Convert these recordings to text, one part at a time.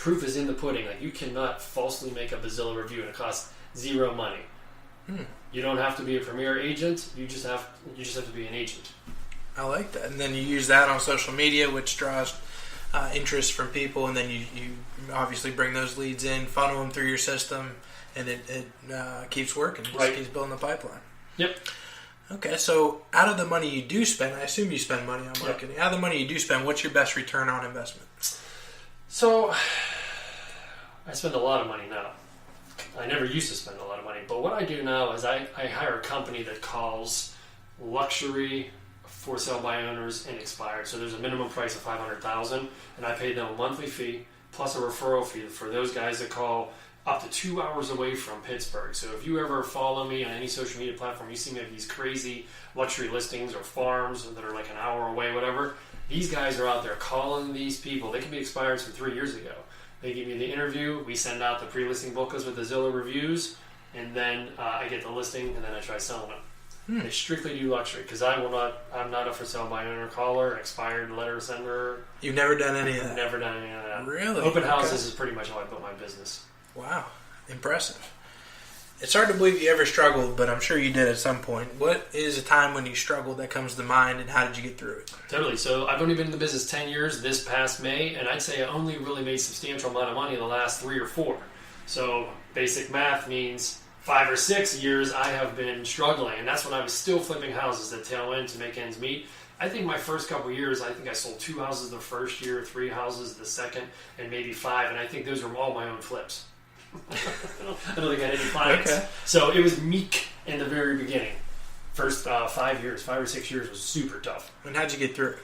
proof is in the pudding. Like, you cannot falsely make up a Zillow review and it costs zero money. You don't have to be a premier agent. You just have to be an agent. I like that. And then you use that on social media, which draws interest from people, and then you obviously bring those leads in, funnel them through your system, and it keeps working. It just keeps building the pipeline. Yep. Okay, so out of the money you do spend, I assume you spend money on marketing. Yep. Out of the money you do spend, what's your best return on investment? So, I spend a lot of money now. I never used to spend a lot of money, but what I do now is I hire a company that calls luxury for sale by owners and expired. So there's a minimum price of $500,000, and I pay them a monthly fee plus a referral fee for those guys that call up to 2 hours away from Pittsburgh. So if you ever follow me on any social media platform, you see me have these crazy luxury listings or farms that are like an hour away, whatever. These guys are out there calling these people. They can be expired from 3 years ago. They give me the interview, we send out the pre-listing booklets with the Zillow reviews, and then I get the listing, and then I try selling them. They strictly do luxury, because I'm not a for sale by owner caller, expired letter sender. You've never done any of that? Never done any of that. Really? Open houses is pretty much how I built my business. Wow. Impressive. It's hard to believe you ever struggled, but I'm sure you did at some point. What is a time when you struggled that comes to mind, and how did you get through it? Totally. So I've only been in the business 10 years this past May, and I'd say I only really made a substantial amount of money in the last 3 or 4. So basic math means 5 or 6 years I have been struggling, and that's when I was still flipping houses at tail end to make ends meet. I think my first couple of years, I think I sold 2 houses the first year, 3 houses the second, and maybe 5, and I think those were all my own flips. I don't think I had any clients. Okay. So it was meek in the very beginning. First 5 years, 5 or 6 years was super tough. And how'd you get through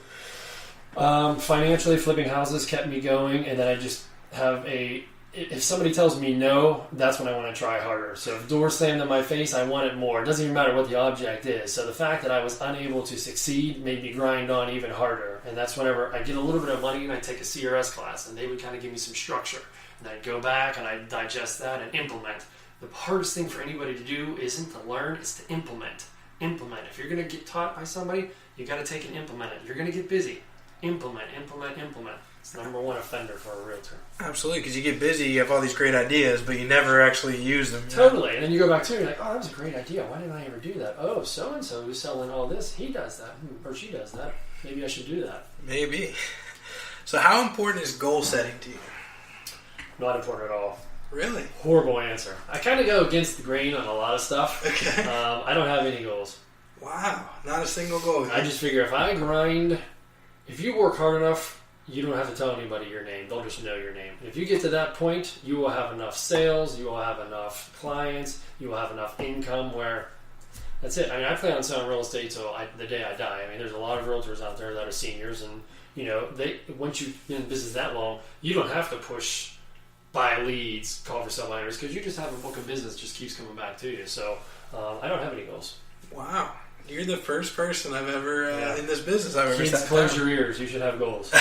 it? Financially, flipping houses kept me going, and then I just have if somebody tells me no, that's when I want to try harder. So if doors slammed in my face, I want it more. It doesn't even matter what the object is. So the fact that I was unable to succeed made me grind on even harder. And that's whenever I get a little bit of money and I take a CRS class, and they would kind of give me some structure. And I'd go back and I'd digest that and implement. The hardest thing for anybody to do isn't to learn, it's to implement. Implement. If you're going to get taught by somebody, you got to take and implement it. You're going to get busy. Implement. It's the number one offender for a realtor. Absolutely, because you get busy, you have all these great ideas, but you never actually use them. Totally. And then you go back to it, you're like, oh, that was a great idea. Why didn't I ever do that? Oh, so-and-so who's selling all this, he does that. Or she does that. Maybe I should do that. Maybe. So how important is goal setting to you? Not important at all. Really? Horrible answer. I kind of go against the grain on a lot of stuff. Okay. I don't have any goals. Wow. Not a single goal. I just figure if I grind, if you work hard enough, you don't have to tell anybody your name. They'll just know your name. And if you get to that point, you will have enough sales, you will have enough clients, you will have enough income where that's it. I mean, I plan on selling real estate till the day I die. I mean, there's a lot of realtors out there that are seniors, and once you've been in business that long, you don't have to push buy leads, call for sell by owners, because you just have a book of business just keeps coming back to you. So I don't have any goals. Wow. You're the first person I've ever, in this business I've ever Kids, sat close down. your ears. You should have goals.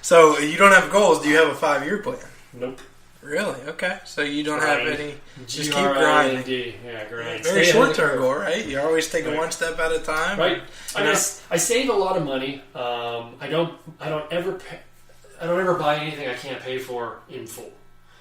So you don't have goals. Do you have a 5-year plan? Nope. Really? Okay. So you don't have any. Just keep grinding. Yeah, grind. Very short-term goal, right? You're always taking one step at a time. Right. I save a lot of money. I don't ever buy anything I can't pay for in full.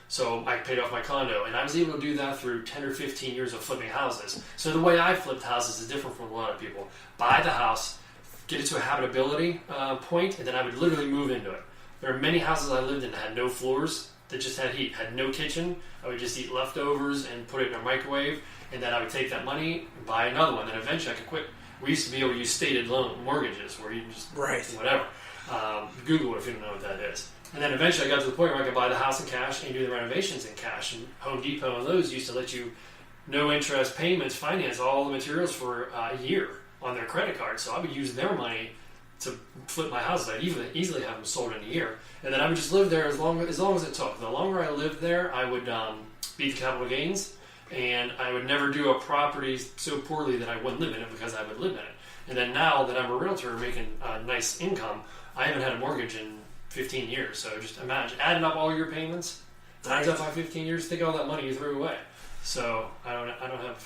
So I paid off my condo, and I was able to do that through 10 or 15 years of flipping houses. So the way I flipped houses is different from a lot of people. Buy the house, get it to a habitability point, and then I would literally move into it. There are many houses I lived in that had no floors, that just had heat, had no kitchen. I would just eat leftovers and put it in a microwave, and then I would take that money and buy another one. Then eventually I could quit. We used to be able to use stated loan mortgages where you just, whatever. Google it if you don't know what that is. And then eventually I got to the point where I could buy the house in cash and do the renovations in cash. And Home Depot and those used to let you no interest payments finance all the materials for a year on their credit card. So I would use their money to flip my houses. I'd easily have them sold in a year. And then I would just live there as long as it took. The longer I lived there, I would beat the capital gains. And I would never do a property so poorly that I wouldn't live in it because I would live in it. And then now that I'm a realtor making a nice income, I haven't had a mortgage in 15 years. So just imagine adding up all your payments, times up by 15 years, think of all that money you threw away. So I don't have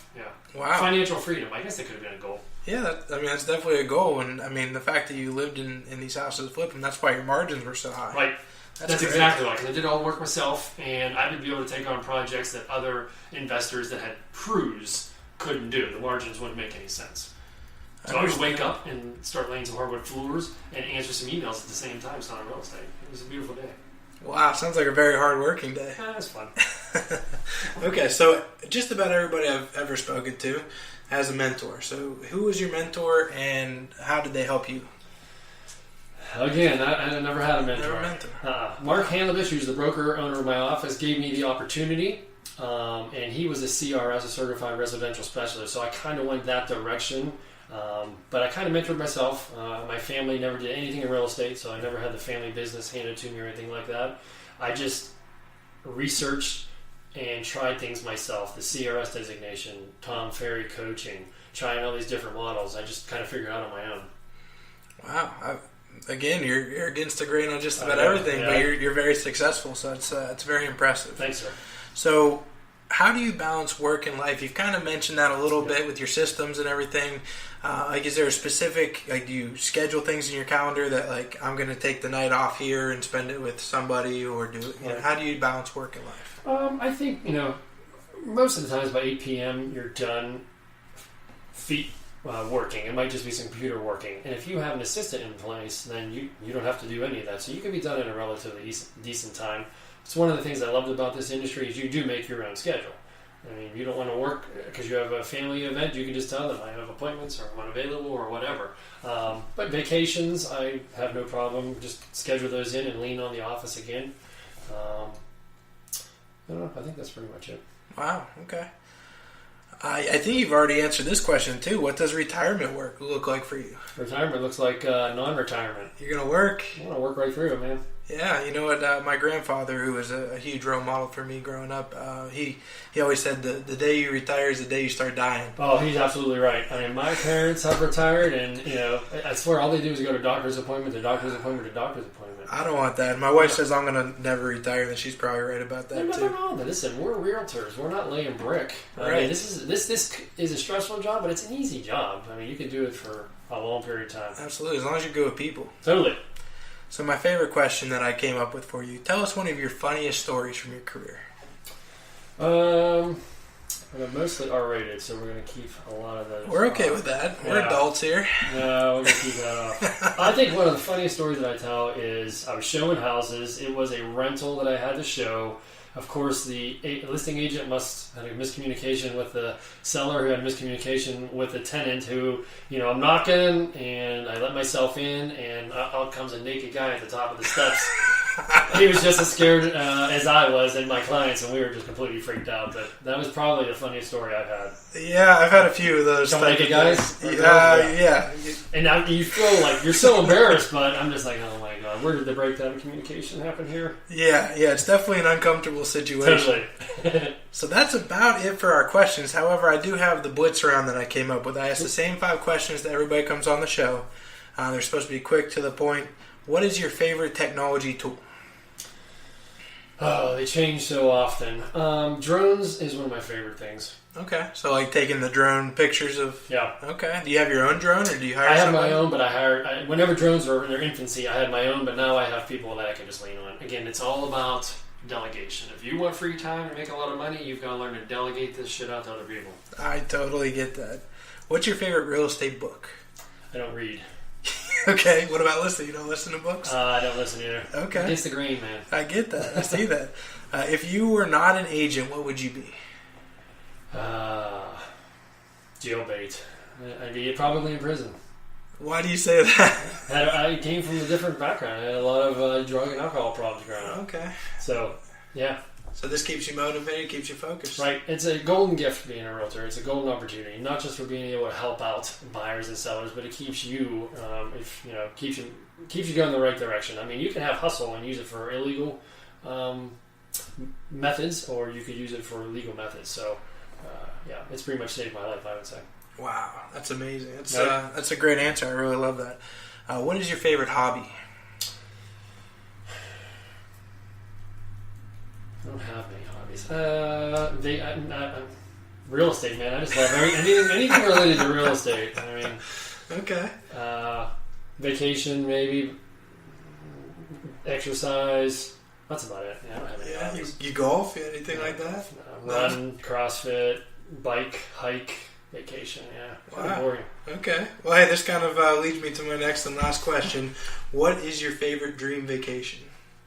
financial freedom. I guess that could have been a goal. Yeah, that's definitely a goal. And I mean, the fact that you lived in these houses flipping, that's why your margins were so high. Right. That's exactly right. I did all the work myself, and I would be able to take on projects that other investors that had crews couldn't do. The margins wouldn't make any sense. So I would just wake up and start laying some hardwood floors and answer some emails at the same time selling real estate. It was a beautiful day. Wow, sounds like a very hard working day. Yeah, that's fun. Okay, so just about everybody I've ever spoken to has a mentor. So who was your mentor and how did they help you? Again, I never had a mentor. Never a mentor. Mark Handlebish, who's the broker owner of my office, gave me the opportunity, and he was a CRS, a Certified Residential Specialist, so I kind of went that direction. But I kind of mentored myself. My family never did anything in real estate, so I never had the family business handed to me or anything like that. I just researched and tried things myself. The CRS designation, Tom Ferry coaching, trying all these different models. I just kind of figured out on my own. Wow. Again, you're against the grain on just about everything, but you're very successful, so it's very impressive. Thanks, sir. So how do you balance work and life? You've kind of mentioned that a little bit with your systems and everything. Is there a specific, do you schedule things in your calendar that, I'm going to take the night off here and spend it with somebody, or how do you balance work and life? I think, most of the times by 8 p.m. you're done feet working. It might just be some computer working. And if you have an assistant in place, then you don't have to do any of that. So you can be done in a relatively decent time. It's one of the things I loved about this industry is you do make your own schedule. I mean, you don't want to work because you have a family event. You can just tell them I have appointments or I'm unavailable or whatever. But vacations, I have no problem. Just schedule those in and lean on the office again. I don't know. I think that's pretty much it. Wow. Okay. I think you've already answered this question too. What does retirement work look like for you? Retirement looks like non-retirement. You're going to work? I want to work right through it, man. Yeah, you know what? My grandfather, who was a huge role model for me growing up, he always said the day you retire is the day you start dying. Oh, he's absolutely right. I mean, my parents have retired, and I swear all they do is go to doctor's appointment to doctor's appointment to doctor's appointment. I don't want that. My wife says I'm going to never retire, and she's probably right about that too. No. Listen, we're realtors. We're not laying brick. Right. I mean, this is a stressful job, but it's an easy job. I mean, you can do it for a long period of time. Absolutely, as long as you go with people. Totally. So my favorite question that I came up with for you, tell us one of your funniest stories from your career. They're mostly R-rated, so we're going to keep a lot of those. We're okay with that. We're adults here. No, we're going to keep that off. I think one of the funniest stories that I tell is I was showing houses. It was a rental that I had to show. Of course, the listing agent must have had a miscommunication with the seller, who had miscommunication with the tenant, who, I'm knocking, and I let myself in, and out comes a naked guy at the top of the steps. He was just as scared as I was and my clients, and we were just completely freaked out. But that was probably the funniest story I've had. Yeah, I've had a few of those. Some naked guys? Yeah. And now you feel like you're so embarrassed, but I'm just like, oh my God, where did the breakdown of communication happen here? Yeah, it's definitely an uncomfortable situation. Totally. So that's about it for our questions. However, I do have the blitz round that I came up with. I asked the same 5 questions to everybody comes on the show. They're supposed to be quick, to the point. What is your favorite technology tool? Oh, they change so often. Drones is one of my favorite things. Okay, so taking the drone pictures of... Yeah. Okay, do you have your own drone, or do you hire I have somebody? my own, but I hired... whenever drones were in their infancy, I had my own, but now I have people that I can just lean on. Again, it's all about delegation. If you want free time to make a lot of money, you've got to learn to delegate this shit out to other people. I totally get that. What's your favorite real estate book? I don't read. Okay, what about listening? You don't listen to books? I don't listen either. Okay. Against the grain, man. I get that. I see that. If you were not an agent, what would you be? Jailbait. I'd be probably in prison. Why do you say that? I came from a different background. I had a lot of drug and alcohol problems growing up. Okay. So, yeah. So this keeps you motivated, keeps you focused. Right. It's a golden gift being a realtor. It's a golden opportunity, not just for being able to help out buyers and sellers, but it keeps you, keeps you going in the right direction. I mean, you can have hustle and use it for illegal methods, or you could use it for legal methods. So, it's pretty much saved my life, I would say. Wow, that's amazing. That's a great answer. I really love that. What is your favorite hobby? I don't have many hobbies. Real estate, man. I just love anything related to real estate. I mean, okay. Vacation, maybe. exercise. That's about it. Yeah, I don't have any hobbies. You golf? Anything like that? No, run, CrossFit, bike, hike, vacation. Yeah, pretty boring. Okay. Well, hey, this kind of leads me to my next and last question. What is your favorite dream vacation?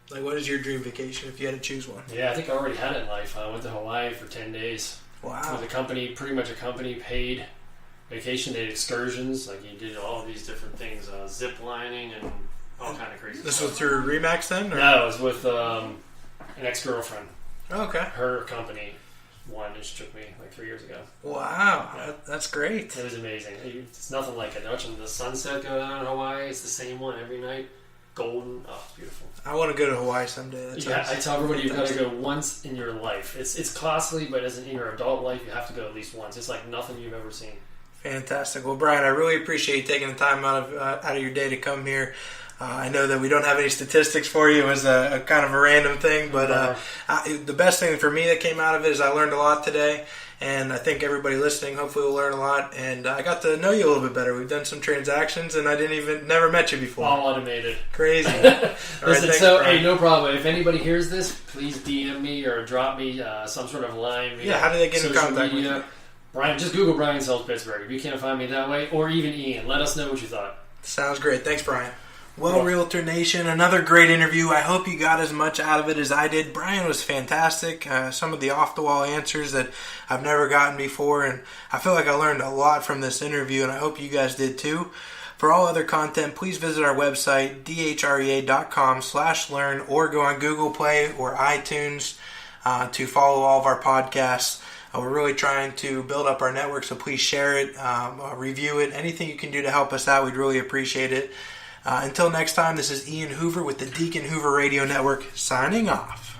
Like, what is your dream vacation if you had to choose one? Yeah, I think I already had it in life. I went to Hawaii for 10 days. Wow. With a company, pretty much a company paid vacation. They had excursions. Like, you did all these different things, zip lining and all kind of crazy This stuff. was through Remax then? Or? No, it was with an ex-girlfriend. Okay. Her company won, and she took me like 3 years ago. Wow. Yeah. That's great. It was amazing. It's nothing like it. Watching the sunset go down in Hawaii, it's the same one every night. Golden. Oh, it's beautiful. I want to go to Hawaii someday. I tell everybody you've got to go once in your life. It's costly, but in your adult life, you have to go at least once. It's like nothing you've ever seen. Fantastic. Well, Brian, I really appreciate you taking the time out of your day to come here. I know that we don't have any statistics for you. It was a kind of a random thing, but the best thing for me that came out of it is I learned a lot today, and I think everybody listening hopefully will learn a lot. And I got to know you a little bit better. We've done some transactions, and I never met you before. All automated. Crazy. Listen, hey, no problem. If anybody hears this, please DM me or drop me some sort of line. Yeah, how do they get in contact with you? Brian, just Google Brian Sells Pittsburgh. If you can't find me that way, or even Ian, let us know what you thought. Sounds great. Thanks, Brian. Well, Realtor Nation, another great interview. I hope you got as much out of it as I did. Brian was fantastic. Some of the off-the-wall answers that I've never gotten before, and I feel like I learned a lot from this interview, and I hope you guys did too. For all other content, please visit our website, dhrea.com/learn, or go on Google Play or iTunes to follow all of our podcasts. We're really trying to build up our network, so please share it, review it. Anything you can do to help us out, we'd really appreciate it. Until next time, this is Ian Hoover with the Deacon Hoover Radio Network signing off.